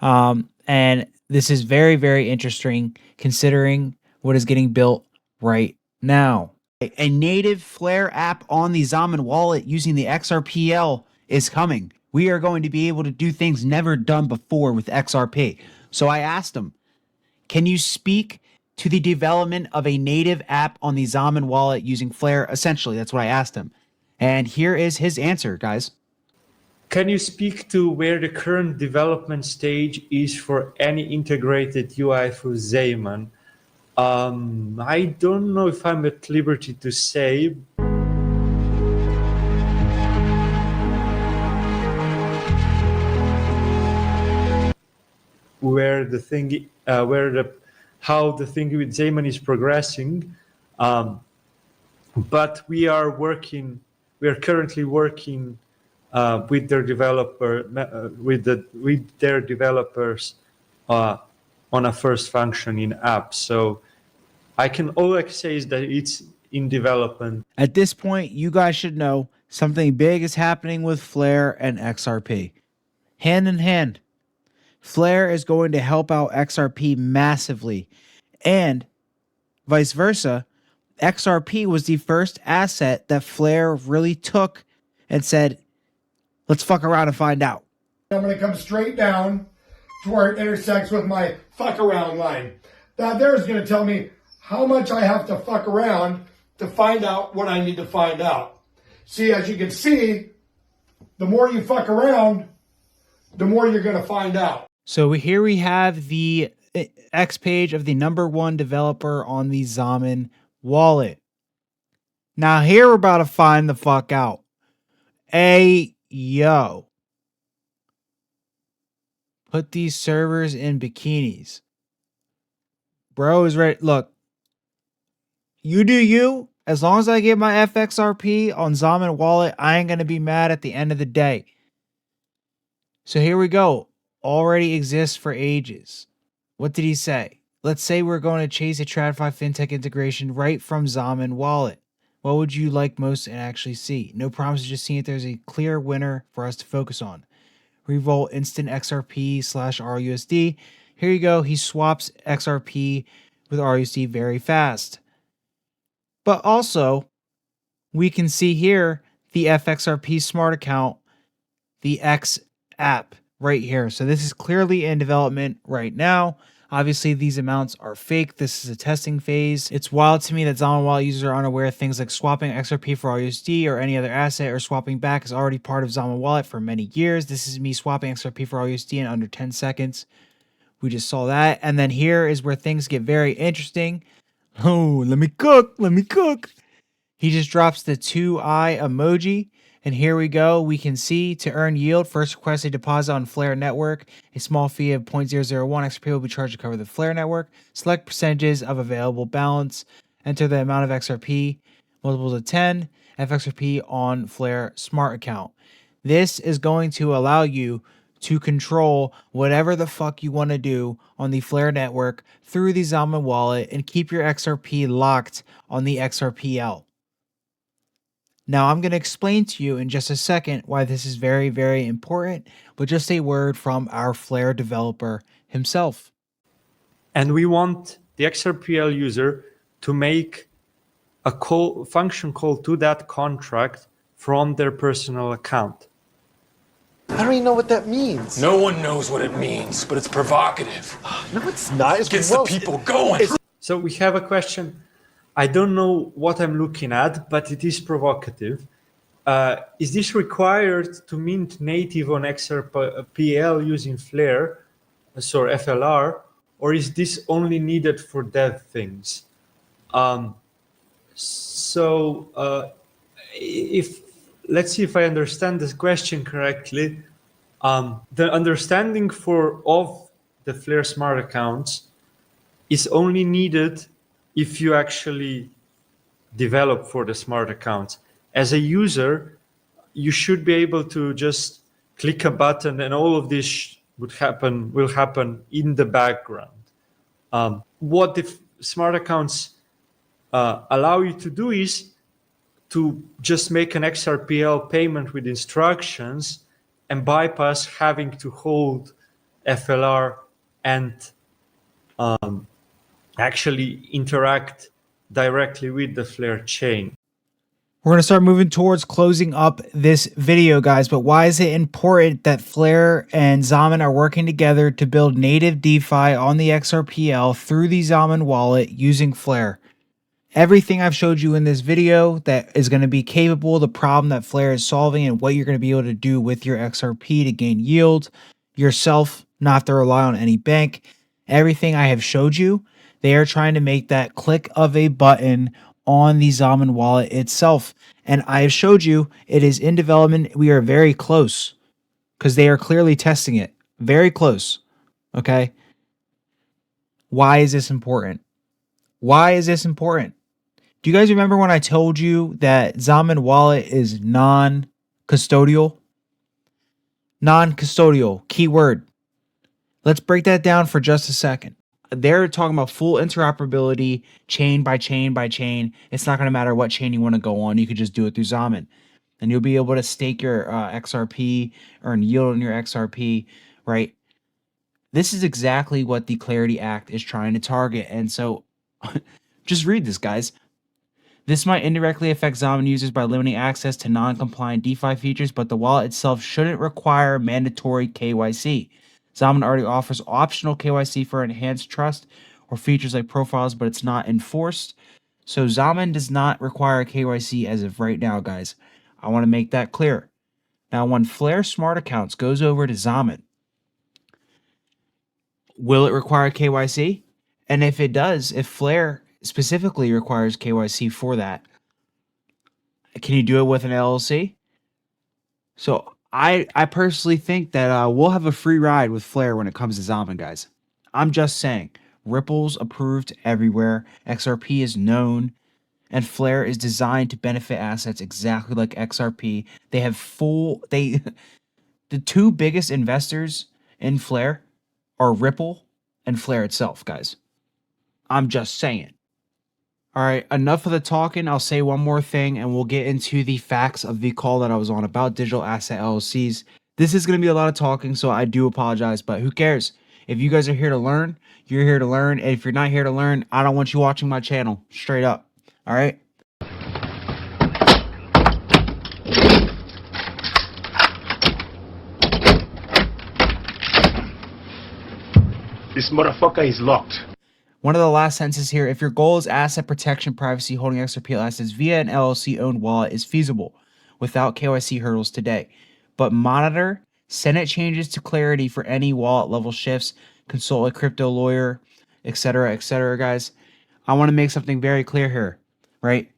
And this is very, very interesting considering what is getting built right now. A native FlARE app on the Xaman wallet using the XRPL is coming. We are going to be able to do things never done before with XRP. So I asked him, can you speak to the development of a native app on the Xaman wallet using FlARE? Essentially, that's what I asked him. And here is his answer, guys. Can you speak to where the current development stage is for any integrated UI for Xaman? I don't know if I'm at liberty to say. Where the thing, how the thing with Xaman is progressing, but we are currently working with their developers on a first functioning app. So all I can say is that it's in development. At this point, you guys should know something big is happening with FlARE and XRP. Hand in hand. FlARE is going to help out XRP massively, and vice versa. XRP was the first asset that FlARE really took and said, let's fuck around and find out. I'm going to come straight down to where it intersects with my fuck around line. That there is going to tell me how much I have to fuck around to find out what I need to find out. See, as you can see, the more you fuck around, the more you're going to find out. So here we have the X page of the #1 developer on the Xaman wallet. Now here we're about to find the fuck out. Yo. Put these servers in bikinis. Bro is ready. Look. You do you. As long as I get my FXRP on Xaman wallet, I ain't going to be mad at the end of the day. So here we go. Already exists for ages. What did he say? Let's say we're going to chase a TradFi fintech integration right from Xaman wallet. What would you like most and actually see? No promises, just seeing if there's a clear winner for us to focus on. Revolt instant XRP / RUSD. Here you go. He swaps XRP with RUSD very fast. But also, we can see here the FXRP smart account, the X app right here. So this is clearly in development right now. Obviously, these amounts are fake. This is a testing phase. It's wild to me that Xaman wallet users are unaware of things like swapping XRP for RUSD or any other asset, or swapping back is already part of Xaman wallet for many years. This is me swapping XRP for RUSD in under 10 seconds. We just saw that. And then here is where things get very interesting. Oh, let me cook. Let me cook. He just drops the 2-eye emoji. And here we go. We can see to earn yield, first request a deposit on FlARE network. A small fee of 0.001 XRP will be charged to cover the FlARE network. Select percentages of available balance. Enter the amount of XRP, multiples of 10, FXRP on FlARE smart account. This is going to allow you to control whatever the fuck you want to do on the FlARE network through the Xaman wallet and keep your XRP locked on the XRPL. Now I'm going to explain to you in just a second why this is very, very important, but just a word from our FlARE developer himself. And we want the XRPL user to make a function call to that contract from their personal account. I don't even know what that means. No one knows what it means, but it's provocative. No, it's not. It gets the people going. So we have a question. I don't know what I'm looking at, but it is provocative. Is this required to mint native on XRPL using FlARE, so FLR, or is this only needed for dev things? Let's see if I understand this question correctly. The understanding of the FlARE smart accounts is only needed if you actually develop for the smart accounts. As a user, you should be able to just click a button and all of this will happen in the background. What the smart accounts allow you to do is to just make an XRPL payment with instructions and bypass having to hold FLR and actually interact directly with the FlARE chain. We're going to start moving towards closing up this video, guys, but why is it important that FlARE and Xaman are working together to build native DeFi on the XRPL through the Xaman wallet using FlARE? Everything I've showed you in this video that is going to be capable of the problem that FlARE is solving and what you're going to be able to do with your XRP to gain yield yourself, not have to rely on any bank. Everything I have showed you, they are trying to make that click of a button on the Xaman wallet itself. And I have showed you it is in development. We are very close because they are clearly testing it. Very close. Okay. Why is this important? Why is this important? Do you guys remember when I told you that Xaman wallet is non-custodial? Non-custodial, keyword. Let's break that down for just a second. They're talking about full interoperability, chain by chain by chain. It's not going to matter what chain you want to go on. You could just do it through Xaman. And you'll be able to stake your XRP, earn yield on your XRP, right? This is exactly what the Clarity Act is trying to target. And so just read this, guys. This might indirectly affect Xaman users by limiting access to non-compliant DeFi features, but the wallet itself shouldn't require mandatory KYC. Xaman already offers optional KYC for enhanced trust or features like profiles, but it's not enforced. So Xaman does not require KYC as of right now, guys. I want to make that clear. Now, when FlARE Smart Accounts goes over to Xaman, will it require KYC? And if it does, if FlARE specifically requires KYC for that, can you do it with an LLC? So I personally think that we'll have a free ride with FlARE when it comes to Xaman, guys. I'm just saying. Ripple's approved everywhere. XRP is known. And FlARE is designed to benefit assets exactly like XRP. They have the two biggest investors in FlARE are Ripple and FlARE itself, guys. I'm just saying. All right, enough of the talking. I'll say one more thing and we'll get into the facts of the call that I was on about digital asset LLCs. This is going to be a lot of talking, so I do apologize, but who cares? If you guys are here to learn, you're here to learn. And if you're not here to learn, I don't want you watching my channel. Straight up. All right? This motherfucker is locked. One of the last sentences here, if your goal is asset protection, privacy, holding XRPL assets via an LLC-owned wallet is feasible without KYC hurdles today. But monitor Senate changes to Clarity for any wallet level shifts, consult a crypto lawyer, etc., guys. I want to make something very clear here, right?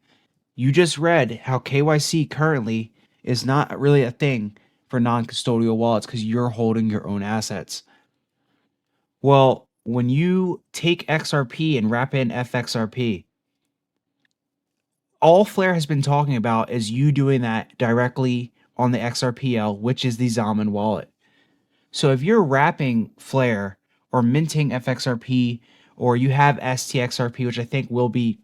You just read how KYC currently is not really a thing for non-custodial wallets because you're holding your own assets. Well, when you take XRP and wrap in FXRP, all FlARE has been talking about is you doing that directly on the XRPL, which is the Xaman wallet. So if you're wrapping FlARE or minting FXRP, or you have STXRP, which I think will be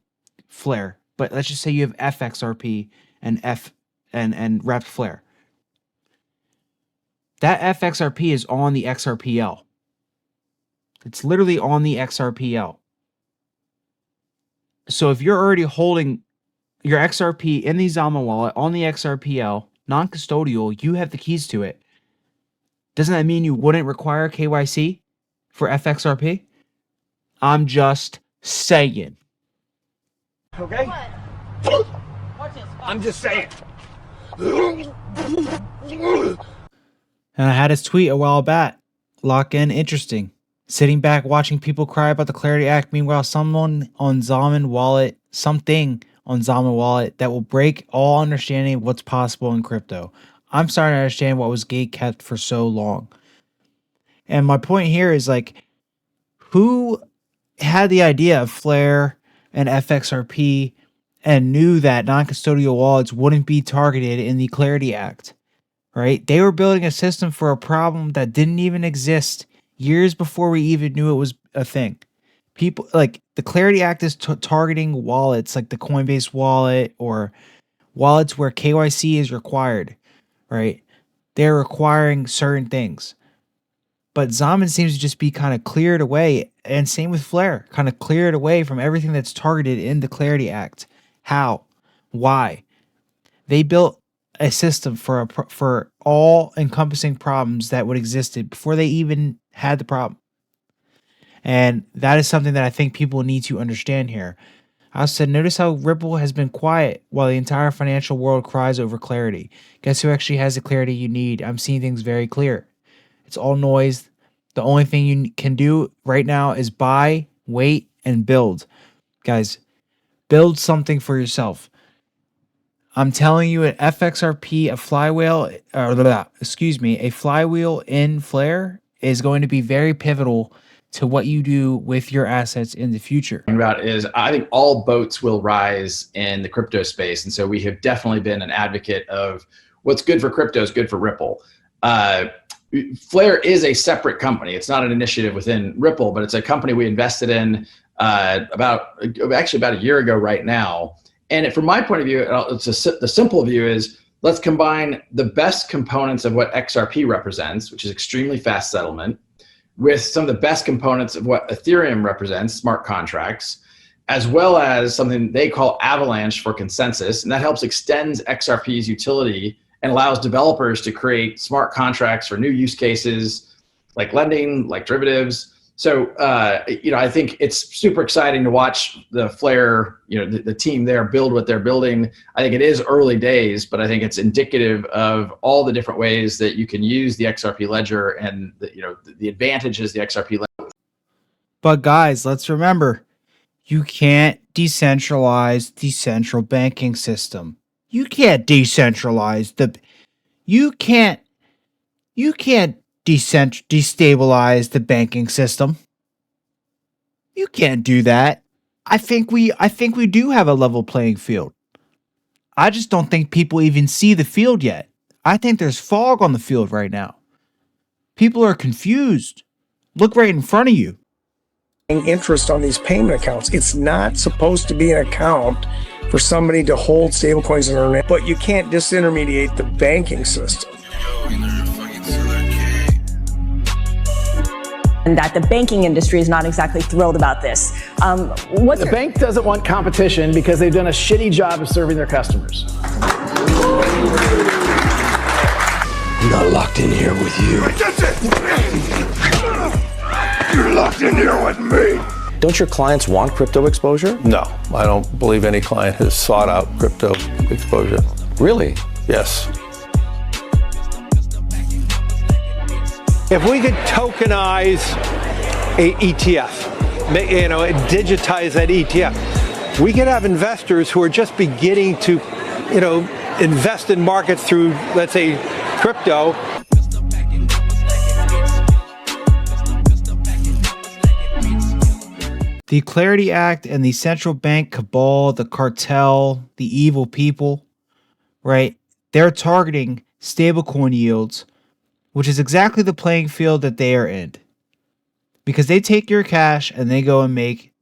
FlARE, but let's just say you have FXRP and and repped FlARE. That FXRP is on the XRPL. It's literally on the XRPL. So if you're already holding your XRP in the Xaman wallet on the XRPL, non-custodial, you have the keys to it. Doesn't that mean you wouldn't require KYC for FXRP? I'm just saying. Okay? I'm just saying. And I had his tweet a while back. Lock in, interesting. Sitting back watching people cry about the Clarity Act. Meanwhile, something on Xaman wallet that will break all understanding of what's possible in crypto. I'm starting to understand what was gate kept for so long. And my point here is like, who had the idea of FlARE and FXRP and knew that non-custodial wallets wouldn't be targeted in the Clarity Act, right? They were building a system for a problem that didn't even exist years before we even knew it was a thing. People like the Clarity Act is targeting wallets like the Coinbase wallet or wallets where KYC is required, right? They're requiring certain things. But Xaman seems to just be kind of cleared away, and same with FlARE, kind of cleared away from everything that's targeted in the Clarity Act. How? Why? They built a system for all encompassing problems that would existed before they even had the problem. And that is something that I think people need to understand here. I said, notice how Ripple has been quiet while the entire financial world cries over clarity. Guess who actually has the clarity you need? I'm seeing things very clear. It's all noise. The only thing you can do right now is buy, wait, and build. Guys, build something for yourself. I'm telling you, at FXRP, a flywheel in FlARE is going to be very pivotal to what you do with your assets in the future. About is, I think all boats will rise in the crypto space, and so we have definitely been an advocate of what's good for crypto is good for Ripple. FlARE is a separate company. It's not an initiative within Ripple, but it's a company we invested in about a year ago right now. And from my point of view, the simple view is let's combine the best components of what XRP represents, which is extremely fast settlement, with some of the best components of what Ethereum represents, smart contracts, as well as something they call Avalanche for consensus. And that helps extend XRP's utility and allows developers to create smart contracts for new use cases like lending, like derivatives. So, I think it's super exciting to watch the FlARE, the team there build what they're building. I think it is early days, but I think it's indicative of all the different ways that you can use the XRP ledger and the advantages the XRP ledger. But guys, let's remember, you can't decentralize the central banking system. You can't decentralize you can't destabilize the banking system. You can't do that. I think we do have a level playing field. I just don't think people even see the field yet. I think there's fog on the field right now. People are confused. Look right in front of you. Interest on these payment accounts. It's not supposed to be an account for somebody to hold stablecoins and earn it, but you can't disintermediate the banking system. And that the banking industry is not exactly thrilled about this. The bank doesn't want competition because they've done a shitty job of serving their customers. I'm not locked in here with you. You're locked in here with me. Don't your clients want crypto exposure? No, I don't believe any client has sought out crypto exposure. Really? Yes. If we could tokenize a ETF, digitize that ETF, we could have investors who are just beginning to, invest in markets through, let's say, crypto. The Clarity Act and the central bank cabal, the cartel, the evil people, right? They're targeting stablecoin yields, which is exactly the playing field that they are in. Because they take your cash and they go and make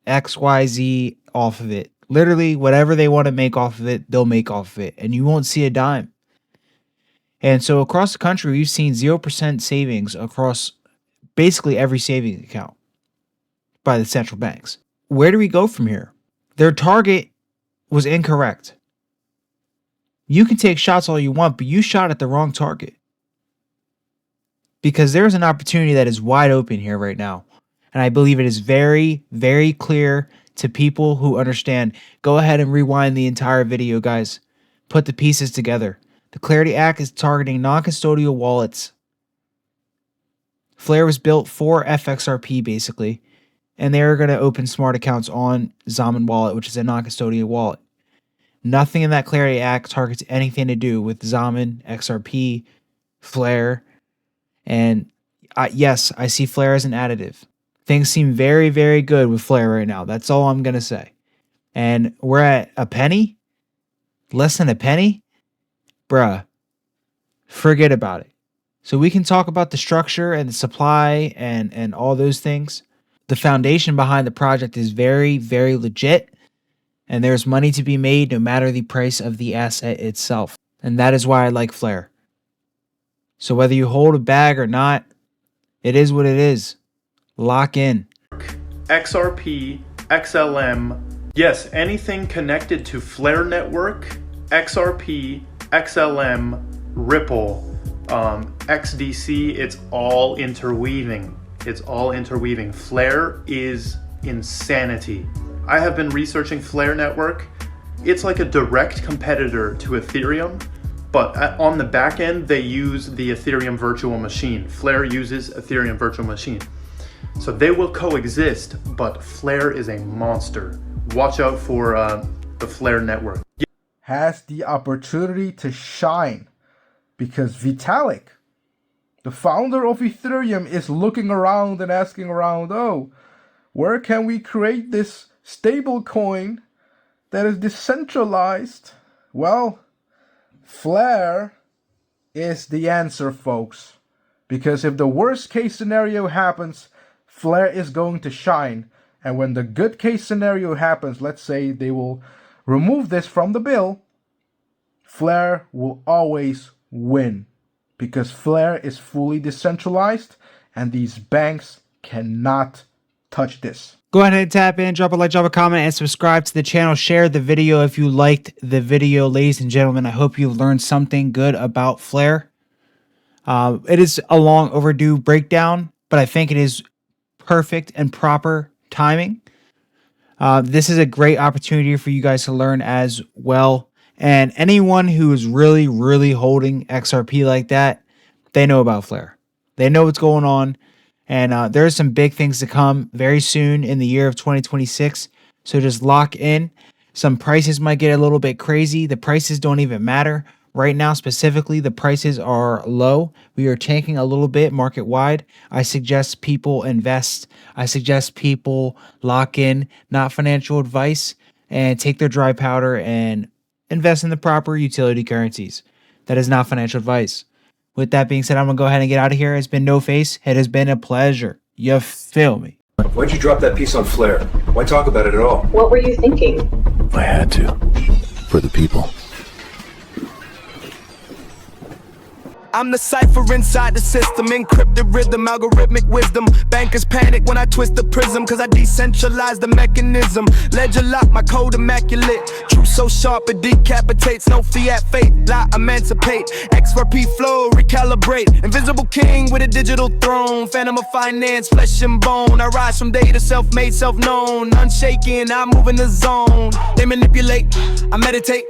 XYZ off of it Literally, whatever they want to make off of it, they'll make off of it, and you won't see a dime. And so across the country, we've seen 0% savings across basically every savings account by the central banks. Where do we go from here? Their target was incorrect. You can take shots all you want, but you shot at the wrong target. Because there's an opportunity that is wide open here right now. And I believe it is very, very clear to people who understand. Go ahead and rewind the entire video, guys. Put the pieces together. The Clarity Act is targeting non-custodial wallets. FlARE was built for FXRP, basically. And they're going to open smart accounts on Xaman wallet, which is a non-custodial wallet. Nothing in that Clarity Act targets anything to do with Xaman, XRP, FlARE. And yes, I see FlARE as an additive. Things seem very, very good with FlARE right now. That's all I'm going to say. And we're at a penny? Less than a penny? Bruh, forget about it. So we can talk about the structure and the supply and all those things. The foundation behind the project is very, very legit. And there's money to be made no matter the price of the asset itself. And that is why I like FlARE. So whether you hold a bag or not, it is what it is. Lock in. XRP, XLM, yes, anything connected to FlARE network, XRP, XLM, Ripple, XDC, it's all interweaving. It's all interweaving. FlARE is insanity. I have been researching FlARE network. It's like a direct competitor to Ethereum, but on the back end, they use the Ethereum virtual machine. FlARE uses Ethereum virtual machine. So they will coexist, but FlARE is a monster. Watch out for the FlARE network. Has the opportunity to shine because Vitalik, the founder of Ethereum, is looking around and asking around, oh, where can we create this stable coin that is decentralized? Well, FlARE is the answer, folks. Because if the worst case scenario happens, FlARE is going to shine. And when the good case scenario happens, let's say they will remove this from the bill, FlARE will always win. Because FlARE is fully decentralized and these banks cannot touch this. Go ahead and tap in, drop a like, drop a comment, and subscribe to the channel. Share the video if you liked the video. Ladies and gentlemen, I hope you've learned something good about FlARE. It is a long overdue breakdown, but I think it is perfect and proper timing. This is a great opportunity for you guys to learn as well. And anyone who is really, really holding XRP like that, they know about FlARE. They know what's going on. And there's some big things to come very soon in the year of 2026. So just lock in. Some prices might get a little bit crazy. The prices don't even matter. Right now, specifically, the prices are low. We are tanking a little bit market wide. I suggest people invest. I suggest people lock in, not financial advice, and take their dry powder and invest in the proper utility currencies. That is not financial advice. With that being said, I'm going to go ahead and get out of here. It's been No Face. It has been a pleasure. You feel me? Why'd you drop that piece on FlARE? Why talk about it at all? What were you thinking? I had to. For the people. I'm the cipher inside the system, encrypted rhythm, algorithmic wisdom. Bankers panic when I twist the prism, cause I decentralize the mechanism. Ledger lock, my code immaculate. Truth so sharp it decapitates. No fiat fate, lie emancipate. XRP flow, recalibrate. Invisible king with a digital throne. Phantom of finance, flesh and bone. I rise from data, self-made, self-known. Unshaken, I move in the zone. They manipulate, I meditate.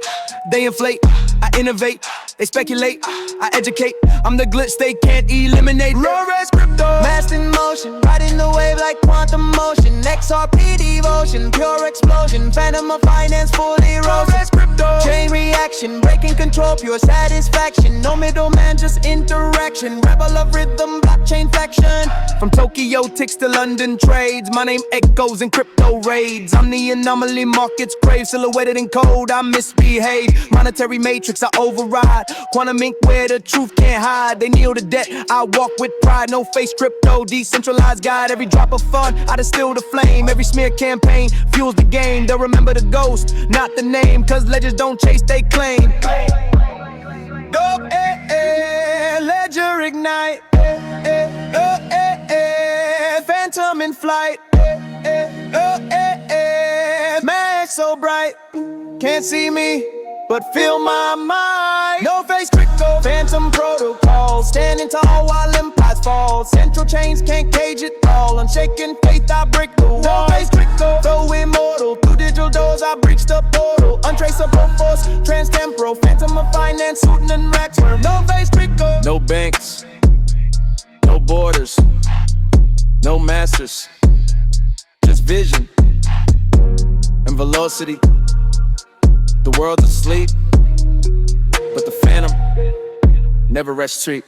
They inflate, I innovate. They speculate, I educate. I'm the glitch they can't eliminate. Raw res crypto, mass in motion, riding the wave like quantum motion. XRP devotion, pure explosion. Phantom of finance, fully raw res crypto. Chain reaction, breaking control, pure satisfaction. No middleman, just interaction. Rebel of rhythm, blockchain faction. From Tokyo ticks to London trades. My name echoes in crypto raids. I'm the anomaly markets crave, silhouetted in code. I misbehave. Monetary matrix, I override. Quantum ink where the truth can't hide. They kneel to debt, I walk with pride. No face crypto, decentralized guide. inside, every drop of fun, I distill the flame. Every smear campaign fuels the game. They'll remember the ghost, not the name, cause legends don't chase, they claim. Go, ledger ignite. Phantom in flight. Max so bright. Can't see me, but feel my mind. No face crypto, phantom protocol. Standing tall while empires fall. Central chains can't cage it all. Unshaken faith, I break the wall. No face crypto, so immortal. Through digital doors, I breach the portal. Untraceable force, transtemporal. Phantom of finance, suiting and racks. No face crypto. No banks, no borders, no masters. Just vision and velocity. The world's asleep, but the phantom never rests retreat.